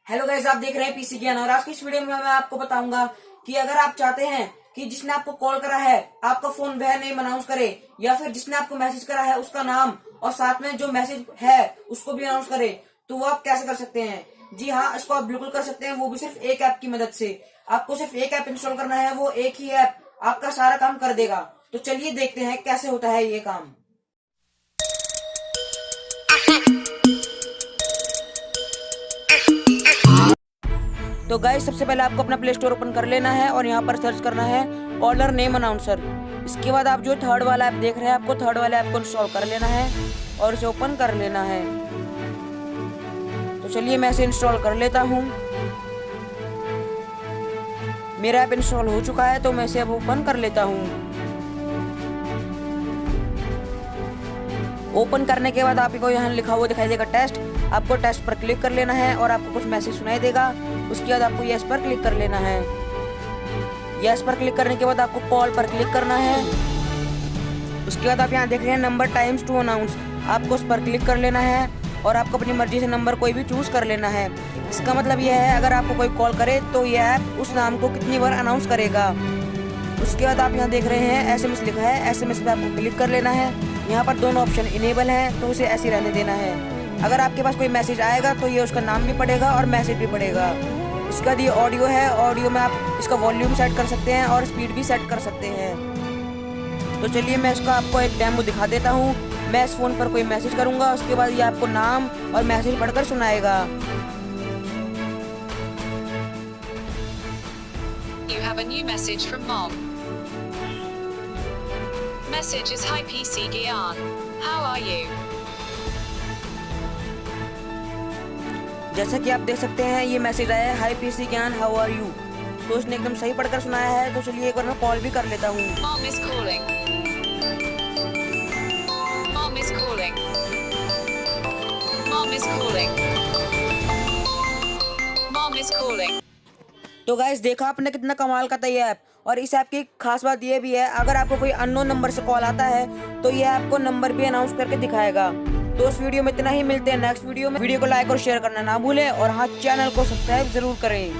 Hello guys, आप देख रहे हैं पीसी ज्ञान। और आज की इस वीडियो में मैं आपको बताऊंगा कि अगर आप चाहते हैं कि जिसने आपको कॉल करा है आपका फोन वह नेम अनाउंस करे, या फिर जिसने आपको मैसेज करा है उसका नाम और साथ में जो मैसेज है उसको भी अनाउंस करे, तो वो आप कैसे कर सकते हैं। जी हाँ, इसको आप बिल्कुल कर सकते हैं, वो भी सिर्फ एक ऐप की मदद से। आपको सिर्फ एक ऐप इंस्टॉल करना है, वो एक ही ऐप आपका सारा काम कर देगा। तो चलिए देखते हैं कैसे होता है ये काम। तो गाइस, सबसे पहले आपको अपना प्ले स्टोर ओपन कर लेना है और यहाँ पर सर्च करना है कॉलर नेम अनाउंसर। इसके बाद आप जो थर्ड वाला ऐप देख रहे हैं, आपको थर्ड वाले ऐप को इंस्टॉल कर लेना है और इसे ओपन कर लेना है। तो चलिए मैं इसे इंस्टॉल कर लेता हूँ। मेरा ऐप इंस्टॉल हो चुका है, तो मैं इसे अब ओपन कर लेता हूँ। ओपन करने के बाद आपको यहाँ लिखा हुआ दिखाई देगा टेस्ट। आपको टेस्ट पर क्लिक कर लेना है और आपको कुछ मैसेज सुनाई देगा। उसके बाद आपको यस पर क्लिक कर लेना है। यस पर क्लिक करने के बाद आपको कॉल पर क्लिक करना है। उसके बाद आप यहाँ देख रहे हैं नंबर टाइम्स टू अनाउंस, आपको उस पर क्लिक कर लेना है और आपको अपनी मर्जी से नंबर कोई भी चूज कर लेना है। इसका मतलब यह है, अगर आपको कोई कॉल करे तो यह ऐप उस नाम को कितनी बार अनाउंस करेगा। उसके बाद आप यहाँ देख रहे हैं SMS लिखा है, SMS पे आपको क्लिक कर लेना है। यहाँ पर दोनों ऑप्शन इनेबल हैं, तो उसे ऐसे रहने देना है। अगर आपके पास कोई मैसेज आएगा तो ये उसका नाम भी पड़ेगा और मैसेज भी पड़ेगा। उसके बाद ये ऑडियो है, ऑडियो में आप इसका वॉल्यूम सेट कर सकते हैं और स्पीड भी सेट कर सकते हैं। तो चलिए मैं इसका आपको एक डेमो दिखा देता हूँ। मैं इस फोन पर कोई मैसेज करूँगा, उसके बाद ये आपको नाम और मैसेज पढ़कर सुनाएगा। You have a new message from Mom. Message is Hi PC GYAN. How are you? जैसा कि आप देख सकते हैं ये मैसेज आया है, हाई पीसी ज्ञान, हाउ आर यू। तो उसने एकदम सही पढ़कर सुनाया है। तो चलिए एक बार मैं कॉल भी कर लेता हूँ। Mom is calling. Mom is calling. Mom is calling. Mom is calling. तो गाइस, देखा आपने कितना कमाल का था ये ऐप। और इस ऐप की खास बात ये भी है, अगर आपको कोई अननोन नंबर से कॉल आता है तो ये आपको नंबर भी अनाउंस करके दिखाएगा। तो इस वीडियो में इतना ही, मिलते हैं नेक्स्ट वीडियो में। वीडियो को लाइक और शेयर करना ना भूलें और हाँ, चैनल को सब्सक्राइब जरूर करें।